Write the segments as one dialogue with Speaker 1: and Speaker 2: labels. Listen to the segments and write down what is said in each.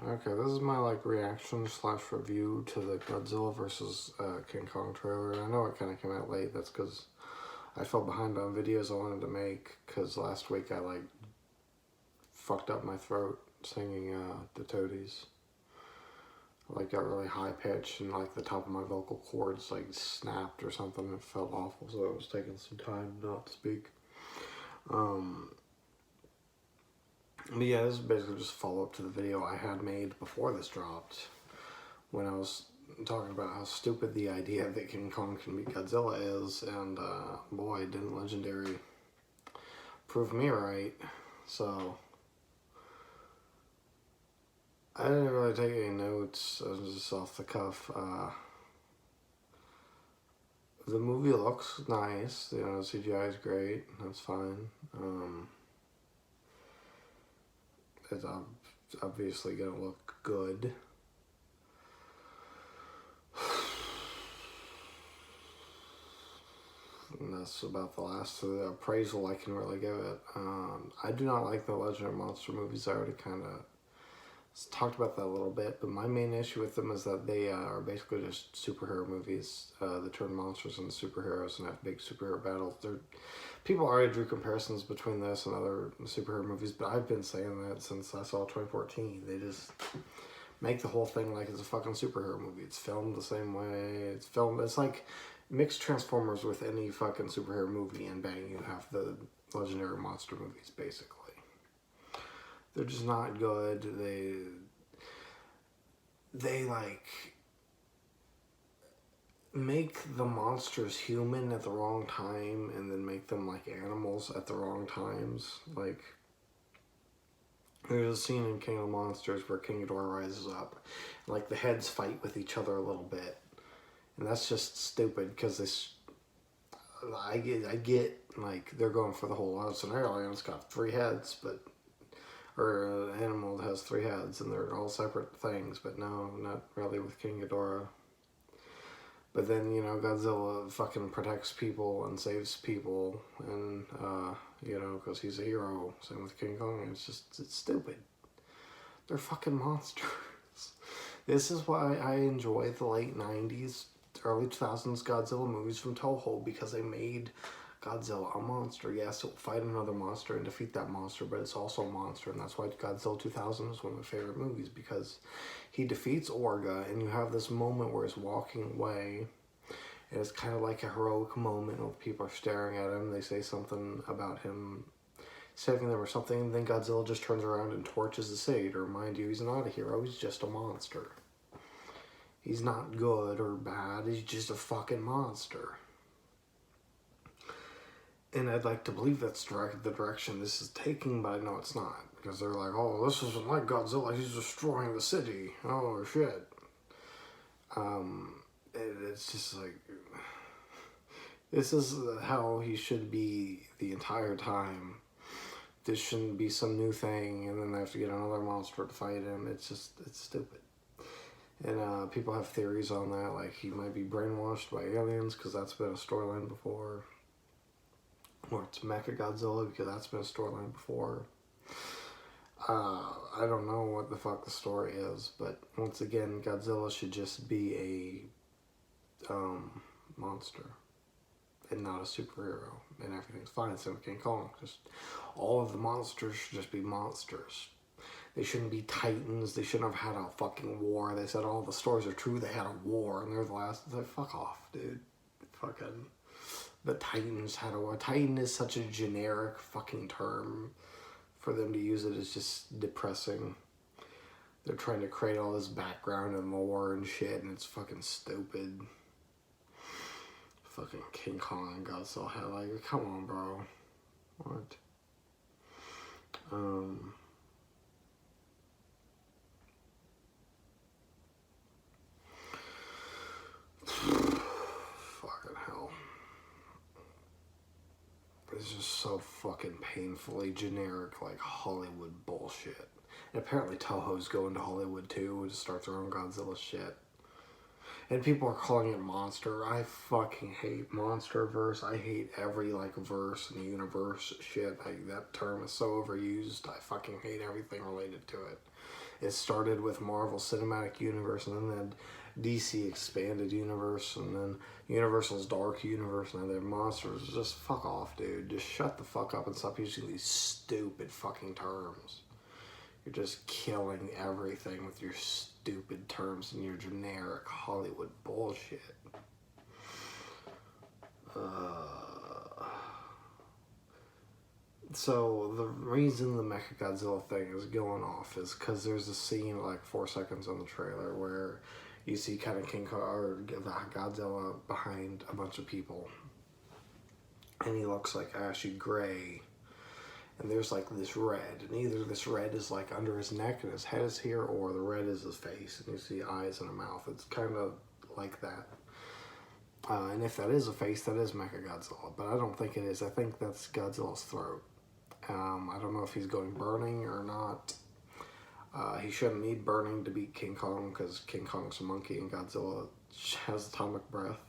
Speaker 1: Okay, this is my like reaction slash review to the Godzilla versus King Kong trailer. And I know it kind of came out late. That's because I fell behind on videos I wanted to make. Because last week I like fucked up my throat singing the Toadies. Like got really high pitched and like the top of my vocal cords like snapped or something. It felt awful, so it was taking some time not to speak. But yeah, this is basically just a follow-up to the video I had made before this dropped, when I was talking about how stupid the idea that King Kong can beat Godzilla is, and boy, didn't Legendary prove me right. So, I didn't really take any notes, I was just off the cuff. The movie looks nice, you know, CGI is great, that's fine. It's obviously gonna look good. And that's about the last of the appraisal I can really give it. I do not like the Legendary Monster movies. I already kind of talked about that a little bit, but my main issue with them is that they are basically just superhero movies that turn monsters into superheroes and have big superhero battles. People already drew comparisons between this and other superhero movies, but I've been saying that since I saw 2014. They just make the whole thing like it's a fucking superhero movie. It's filmed the same way. It's like mixed Transformers with any fucking superhero movie, and bang, you have the Legendary Monster movies, basically. They're just not good. They like make the monsters human at the wrong time and then make them like animals at the wrong times. Like, there's a scene in King of the Monsters where King Ghidorah rises up, and, like, the heads fight with each other a little bit, and that's just stupid because I get like they're going for the whole other scenario and it's got 3 heads, but or an animal that has 3 heads and they're all separate things, but no, not really with King Ghidorah. But then, you know, Godzilla fucking protects people and saves people, and, you know, because he's a hero. Same with King Kong. It's stupid. They're fucking monsters. This is why I enjoy the late 90s, early 2000s Godzilla movies from Toho, because they made Godzilla a monster. Yes, it'll fight another monster and defeat that monster, but it's also a monster, and that's why Godzilla 2000 is one of my favorite movies, because he defeats Orga, and you have this moment where he's walking away, and it's kind of like a heroic moment where people are staring at him, they say something about him saving them or something, and then Godzilla just turns around and torches the city to remind you he's not a hero, he's just a monster. He's not good or bad, he's just a fucking monster. And I'd like to believe that's the direction this is taking, but I know it's not. Because they're like, oh, this isn't like Godzilla, he's destroying the city. Oh, shit. It's just like, this is how he should be the entire time. This shouldn't be some new thing, and then they have to get another monster to fight him. It's stupid. And people have theories on that, like he might be brainwashed by aliens, because that's been a storyline before. Or it's Mechagodzilla, because that's been a storyline before. I don't know what the fuck the story is, but once again, Godzilla should just be a monster and not a superhero, and everything's fine. Same with King Kong. Just all of the monsters should just be monsters. They shouldn't be titans. They shouldn't have had a fucking war. They said all the stories are true. They had a war, and they're the last. It's like, fuck off, dude. Fucking. The Titans had a war. Titan is such a generic fucking term. For them to use it is just depressing. They're trying to create all this background and lore and shit, and it's fucking stupid. Fucking King Kong and Godzilla had, like, come on, bro. What? Fucking hell. It's just so fucking painfully generic, like Hollywood bullshit. And apparently Toho's going to Hollywood too to start their own Godzilla shit. And people are calling it Monster. I fucking hate Monsterverse. I hate every, like, verse in the universe shit. That term is so overused. I fucking hate everything related to it. It started with Marvel Cinematic Universe, and then DC Expanded Universe, and then Universal's Dark Universe, and then their monsters. Just fuck off, dude. Just shut the fuck up and stop using these stupid fucking terms. You're just killing everything with your stupid terms and your generic Hollywood bullshit. So the reason the Mechagodzilla thing is going off is because there's a scene like 4 seconds on the trailer where you see kind of King Kong or Godzilla behind a bunch of people, and he looks like ashy gray, and there's like this red, and either this red is like under his neck and his head is here, or the red is his face, and you see eyes and a mouth. It's kind of like that. And if that is a face, that is Mechagodzilla, but I don't think it is. I think that's Godzilla's throat. I don't know if he's going burning or not. He shouldn't need burning to beat King Kong, because King Kong's a monkey and Godzilla has atomic breath.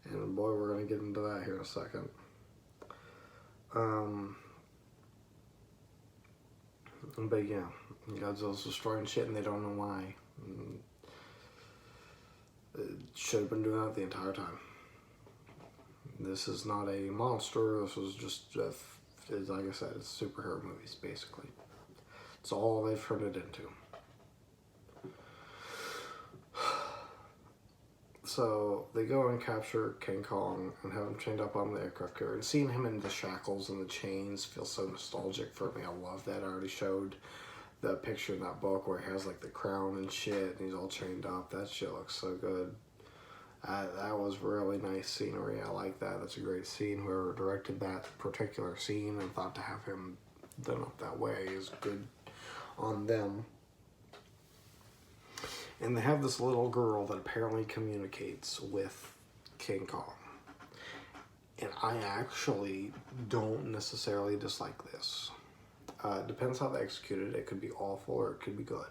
Speaker 1: And boy, we're going to get into that here in a second. But yeah, Godzilla's destroying shit and they don't know why. It should have been doing that the entire time. This is not a monster. This was just, like I said, it's superhero movies, basically. It's all they've turned it into. So they go and capture King Kong and have him chained up on the aircraft carrier. And seeing him in the shackles and the chains feels so nostalgic for me. I love that. I already showed the picture in that book where he has like the crown and shit and he's all chained up. That shit looks so good. That was really nice scenery. I like that. That's a great scene. Whoever directed that particular scene and thought to have him done up that way is good on them. And they have this little girl that apparently communicates with King Kong. And I actually don't necessarily dislike this. It depends how they execute it. It could be awful or it could be good.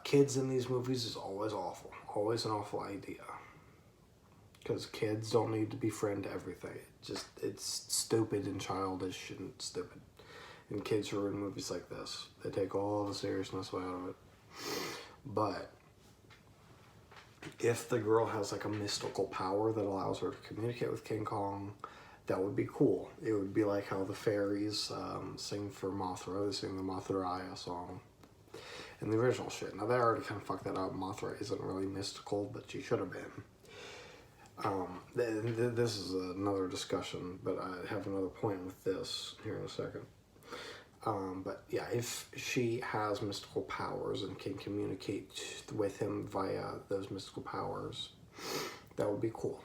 Speaker 1: Kids in these movies is always awful. Always an awful idea. Because kids don't need to befriend everything. It's stupid and childish and stupid. And kids ruin movies like this. They take all the seriousness out of it. But if the girl has like a mystical power that allows her to communicate with King Kong, that would be cool. It would be like how the fairies sing for Mothra. They sing the Mothra song in the original shit. Now they already kind of fucked that up. Mothra isn't really mystical, but she should have been. This is another discussion, but I have another point with this here in a second. But yeah, if she has mystical powers and can communicate with him via those mystical powers, that would be cool.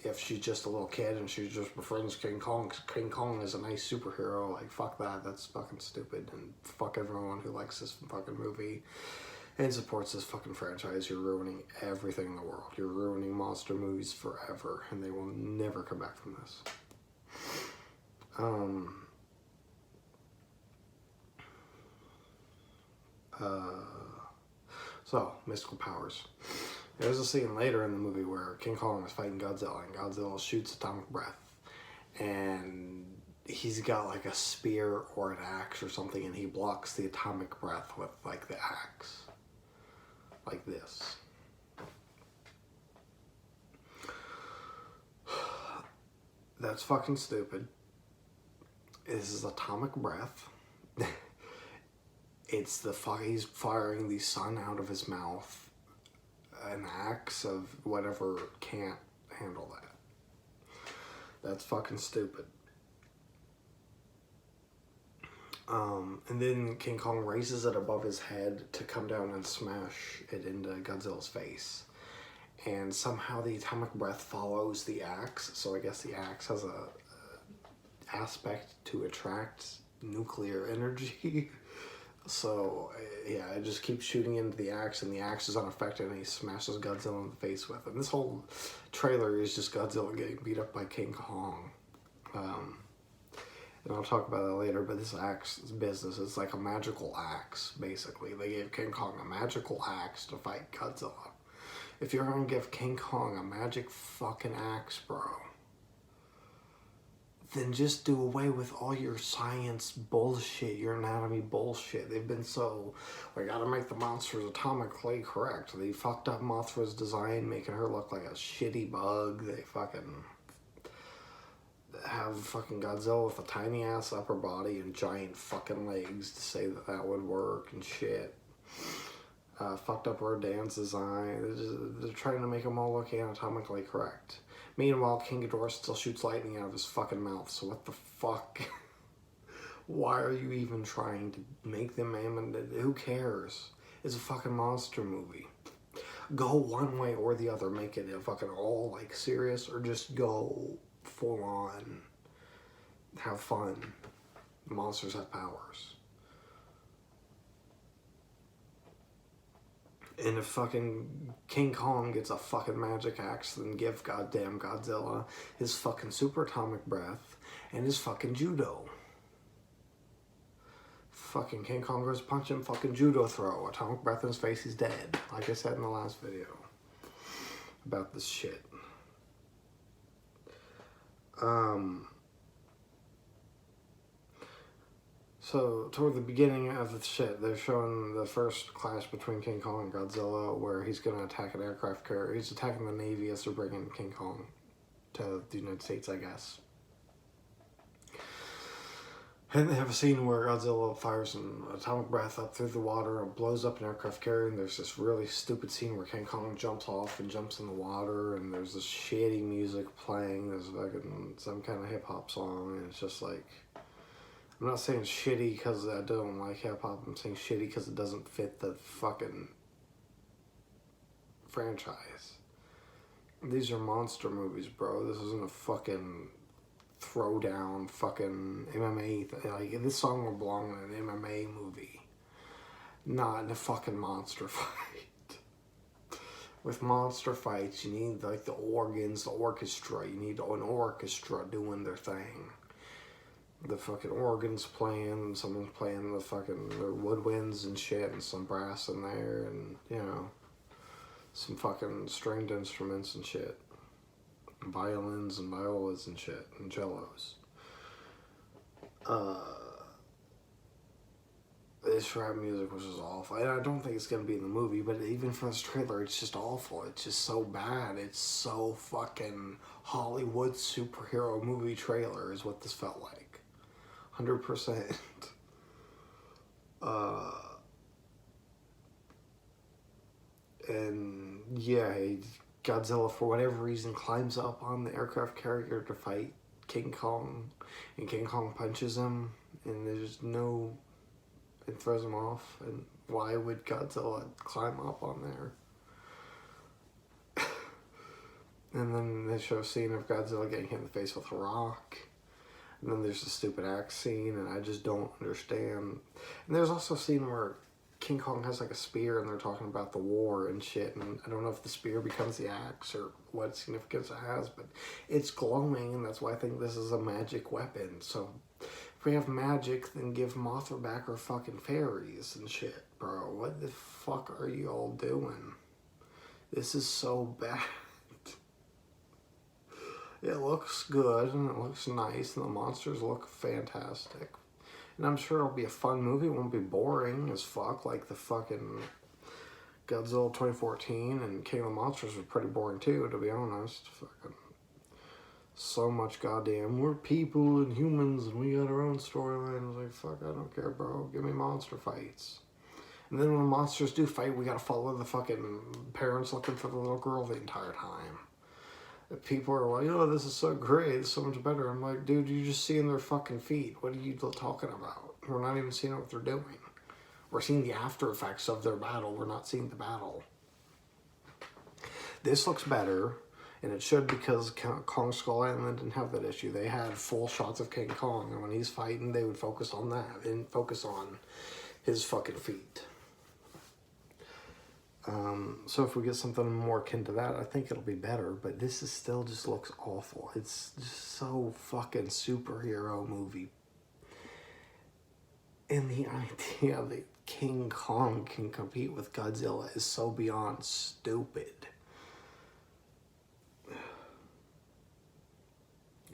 Speaker 1: If she's just a little kid and she just befriends King Kong, 'cause King Kong is a nice superhero, like fuck that, that's fucking stupid, and fuck everyone who likes this fucking movie and supports this fucking franchise. You're ruining everything in the world. You're ruining monster movies forever, and they will never come back from this. So, mystical powers. There's a scene later in the movie where King Kong is fighting Godzilla, and Godzilla shoots atomic breath. And he's got like a spear or an axe or something, and he blocks the atomic breath with like the axe. Like this. That's fucking stupid. This is atomic breath. It's the fuck, he's firing the sun out of his mouth. An axe of whatever can't handle that. That's fucking stupid. And then King Kong raises it above his head to come down and smash it into Godzilla's face. And somehow the atomic breath follows the axe. So I guess the axe has a aspect to attract nuclear energy. So yeah, it just keeps shooting into the axe, and the axe is unaffected, and he smashes Godzilla in the face with it. And this whole trailer is just Godzilla getting beat up by King Kong. And I'll talk about that later, but this axe business is like a magical axe, basically. They gave King Kong a magical axe to fight Godzilla. If you're gonna give King Kong a magic fucking axe, bro, then just do away with all your science bullshit, your anatomy bullshit. They've been so, we gotta make the monsters atomically correct. They fucked up Mothra's design, making her look like a shitty bug. They fucking have fucking Godzilla with a tiny ass upper body and giant fucking legs to say that that would work and shit. Fucked up Rodan's design. They're trying to make them all look anatomically correct. Meanwhile, King Ghidorah still shoots lightning out of his fucking mouth, so what the fuck? Why are you even trying to make them who cares? It's a fucking monster movie. Go one way or the other, make it a fucking all like serious, or just go full on. Have fun. Monsters have powers. And if fucking King Kong gets a fucking magic axe, then give goddamn Godzilla his fucking super atomic breath and his fucking judo. Fucking King Kong goes punch him, fucking judo throw, atomic breath in his face, he's dead. Like I said in the last video about this shit. So, toward the beginning of the shit, they're showing the first clash between King Kong and Godzilla, where he's going to attack an aircraft carrier. He's attacking the Navy as they're bringing King Kong to the United States, I guess. And they have a scene where Godzilla fires an atomic breath up through the water and blows up an aircraft carrier, and there's this really stupid scene where King Kong jumps off and jumps in the water, and there's this shitty music playing. There's fucking some kind of hip-hop song, and it's just like... I'm not saying shitty because I don't like hip-hop. I'm saying shitty because it doesn't fit the fucking franchise. These are monster movies, bro. This isn't a fucking throwdown fucking MMA thing. Like, this song would belong in an MMA movie, not in a fucking monster fight. With monster fights, you need like the organs, the orchestra. You need an orchestra doing their thing. The fucking organs playing, someone's playing the fucking woodwinds and shit, and some brass in there, and, you know, some fucking stringed instruments and shit. And violins and violas and shit, and cellos. This rap music was just awful. And I don't think it's gonna be in the movie, but even for this trailer, it's just awful. It's just so bad. It's so fucking Hollywood superhero movie trailer is what this felt like. 100%. And yeah, Godzilla, for whatever reason, climbs up on the aircraft carrier to fight King Kong, and King Kong punches him, and there's no... It throws him off, and why would Godzilla climb up on there? And then they show a scene of Godzilla getting hit in the face with a rock. And then there's the stupid axe scene, and I just don't understand. And there's also a scene where King Kong has like a spear, and they're talking about the war and shit, and I don't know if the spear becomes the axe or what significance it has, but it's glowing, and that's why I think this is a magic weapon. So if we have magic, then give Mothra back her fucking fairies and shit, bro. What the fuck are you all doing? This is so bad. It looks good, and it looks nice, and the monsters look fantastic. And I'm sure it'll be a fun movie. It won't be boring as fuck, like the fucking Godzilla 2014 and King of the Monsters was pretty boring too, to be honest. Fucking so much goddamn, we're people and humans, and we got our own storyline. I was like, fuck, I don't care, bro. Give me monster fights. And then when the monsters do fight, we gotta follow the fucking parents looking for the little girl the entire time. People are like, oh, this is so great, it's so much better. I'm like, dude, you're just seeing their fucking feet. What are you talking about? We're not even seeing what they're doing. We're seeing the after effects of their battle. We're not seeing the battle. This looks better, and it should, because Kong Skull Island didn't have that issue. They had full shots of King Kong, and when he's fighting, they would focus on that. They didn't focus on his fucking feet. So if we get something more akin to that, I think it'll be better, but this is still just looks awful. It's just so fucking superhero movie. And the idea that King Kong can compete with Godzilla is so beyond stupid.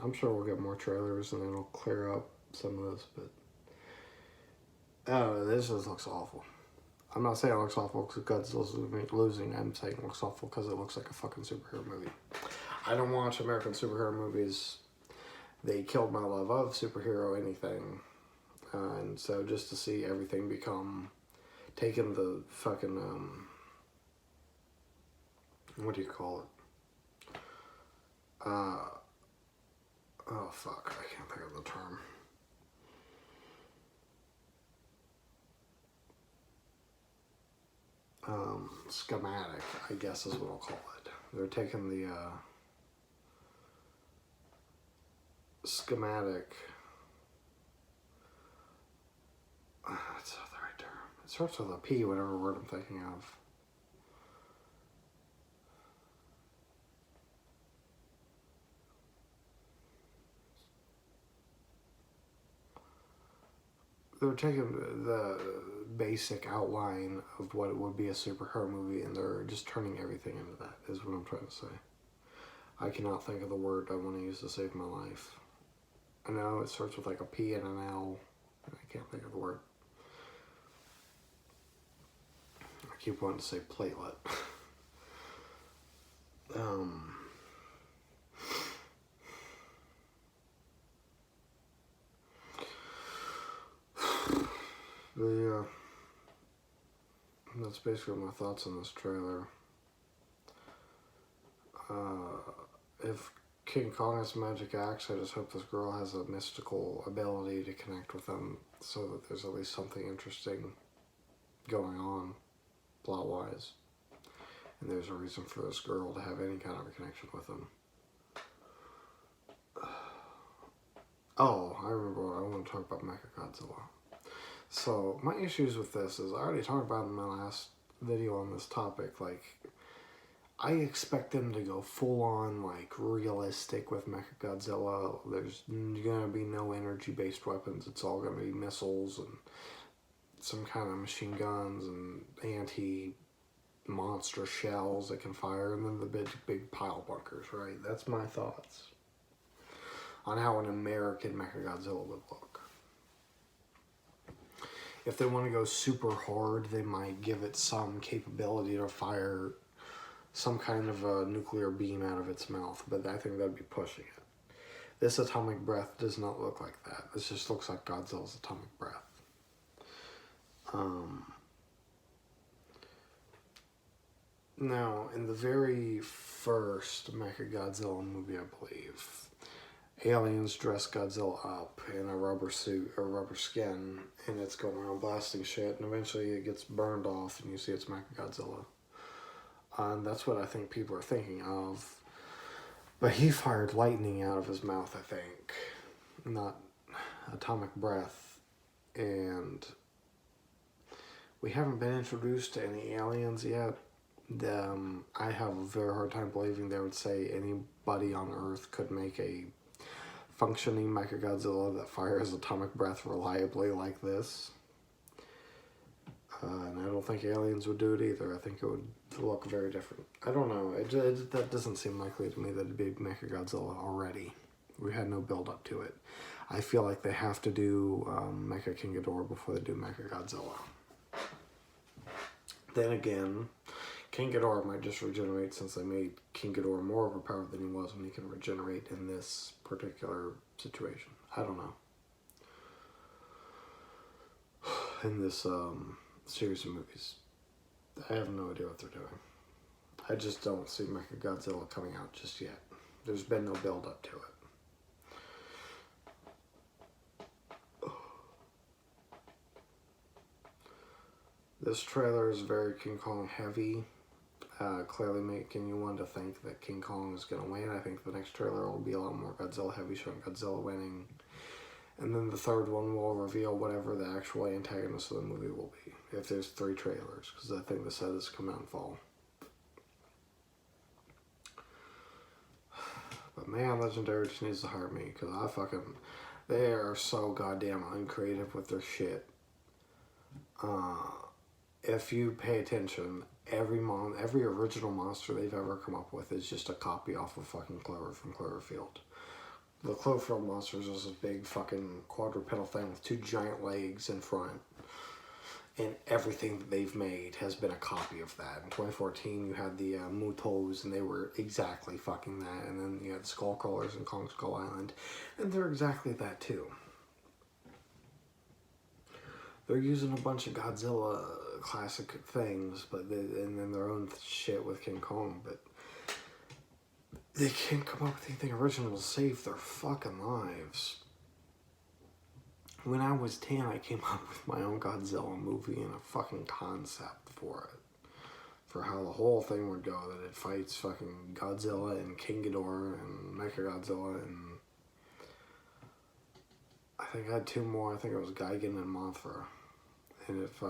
Speaker 1: I'm sure we'll get more trailers and it'll clear up some of this, but I don't know, this just looks awful. I'm not saying it looks awful because Godzilla's losing. I'm saying it looks awful because it looks like a fucking superhero movie. I don't watch American superhero movies. They killed my love of superhero anything. And so just to see everything become, taking the fucking, what do you call it? Oh fuck, I can't think of the term. Schematic, I guess is what I'll call it. They're taking the, schematic, that's not the right term. It starts with a P, whatever word I'm thinking of. They're taking the basic outline of what it would be a superhero movie and they're just turning everything into that, is what I'm trying to say. I cannot think of the word I want to use to save my life. I know it starts with like a P and an L, and I can't think of the word. I keep wanting to say platelet. That's basically my thoughts on this trailer. If King Kong has magic axe, I just hope this girl has a mystical ability to connect with him so that there's at least something interesting going on, plot-wise. And there's a reason for this girl to have any kind of a connection with him. Oh, I remember what I want to talk about Mechagodzilla. So, my issues with this is, I already talked about in my last video on this topic, like, I expect them to go full-on, like, realistic with Mechagodzilla. There's gonna be no energy-based weapons. It's all gonna be missiles and some kind of machine guns and anti-monster shells that can fire, and then the big pile bunkers, right? That's my thoughts on how an American Mechagodzilla would look. If they want to go super hard, they might give it some capability to fire some kind of a nuclear beam out of its mouth, but I think that'd be pushing it. This atomic breath does not look like that. This just looks like Godzilla's atomic breath. Now, in the very first Mechagodzilla movie, I believe, aliens dress Godzilla up in a rubber suit or rubber skin, and it's going around blasting shit, and eventually it gets burned off, and you see it's Mechagodzilla. And that's what I think people are thinking of. But he fired lightning out of his mouth, I think, not atomic breath. And we haven't been introduced to any aliens yet. I have a very hard time believing they would say anybody on Earth could make a functioning Mechagodzilla that fires atomic breath reliably like this. And I don't think aliens would do it either. I think it would look very different. I don't know. That doesn't seem likely to me that it'd be Mechagodzilla already. We had no build up to it. I feel like they have to do Mecha King Ghidorah before they do Mechagodzilla. Then again, King Ghidorah might just regenerate since they made King Ghidorah more overpowered than he was when he can regenerate in this particular situation. I don't know. In this series of movies, I have no idea what they're doing. I just don't see Mechagodzilla coming out just yet. There's been no build up to it. This trailer is very King Kong heavy, clearly making you want to think that King Kong is going to win. I think the next trailer will be a lot more Godzilla heavy, showing Godzilla winning. And then the third one will reveal whatever the actual antagonist of the movie will be, if there's 3 trailers, because I think the set is come out in fall. But man, Legendary just needs to hire me, because they are so goddamn uncreative with their shit. If you pay attention, every original monster they've ever come up with is just a copy off of fucking Clover from Cloverfield. The Cloverfield monsters is this big fucking quadrupedal thing with two giant legs in front. And everything that they've made has been a copy of that. In 2014, you had the Mutos, and they were exactly fucking that. And then you had the Skullcrawlers in Kong Skull Island, and they're exactly that too. They're using a bunch of Godzilla classic things, and then their own shit with King Kong, but they can't come up with anything original to save their fucking lives. When I was 10, I came up with my own Godzilla movie and a fucking concept for it. For how the whole thing would go, that it fights fucking Godzilla and King Ghidorah and Mechagodzilla, and I think I had two more. I think it was Gigan and Mothra. And it's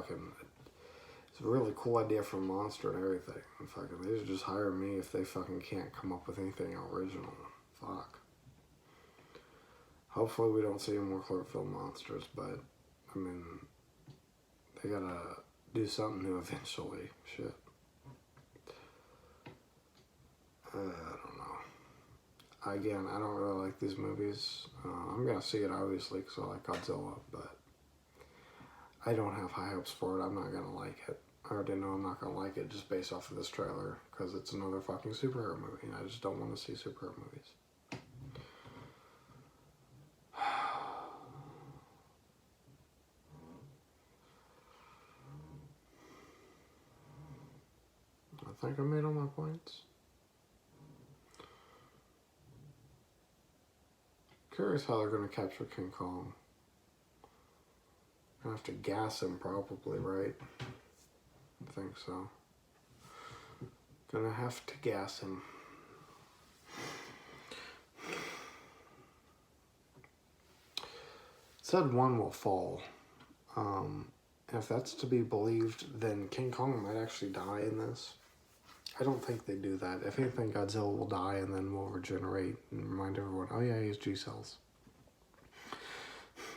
Speaker 1: a really cool idea for a monster and everything. And fucking, they should just hire me if they fucking can't come up with anything original. Fuck. Hopefully we don't see more Cloverfield monsters, but, I mean, they gotta do something new eventually. Shit. I don't know. Again, I don't really like these movies. I'm gonna see it, obviously, because I like Godzilla, but I don't have high hopes for it. I'm not gonna like it. I already know I'm not gonna like it just based off of this trailer, because it's another fucking superhero movie, and I just don't want to see superhero movies. I think I made all my points. Curious how they're going to capture King Kong. Gonna have to gas him probably, right? I think so. Gonna have to gas him. It said one will fall. If that's to be believed, then King Kong might actually die in this. I don't think they do that. If anything, Godzilla will die and then will regenerate and remind everyone, oh yeah, he has G-cells.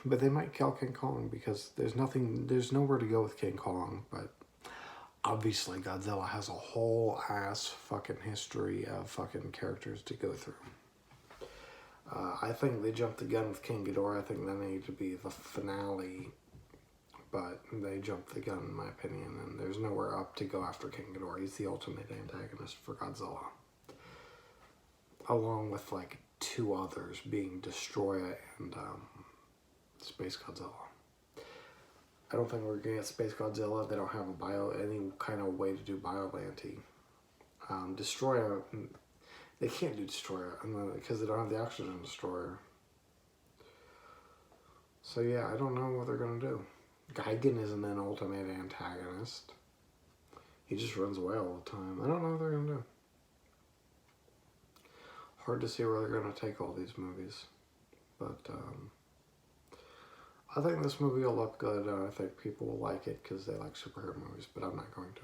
Speaker 1: But they might kill King Kong because there's nowhere to go with King Kong, but obviously Godzilla has a whole ass fucking history of fucking characters to go through. I think they jumped the gun with King Ghidorah. I think that needed to be the finale, but they jumped the gun in my opinion, and there's nowhere up to go after King Ghidorah. He's the ultimate antagonist for Godzilla. Along with like two others being Destroyer and Space Godzilla. I don't think we're gonna get Space Godzilla. They don't have any kind of way to do Biollante. Destroyer, they can't do Destroyer because they don't have the Oxygen Destroyer. So yeah, I don't know what they're gonna do. Gigan isn't an ultimate antagonist. He just runs away all the time. I don't know what they're gonna do. Hard to see where they're gonna take all these movies, but I think this movie will look good. I think people will like it because they like superhero movies, but I'm not going to.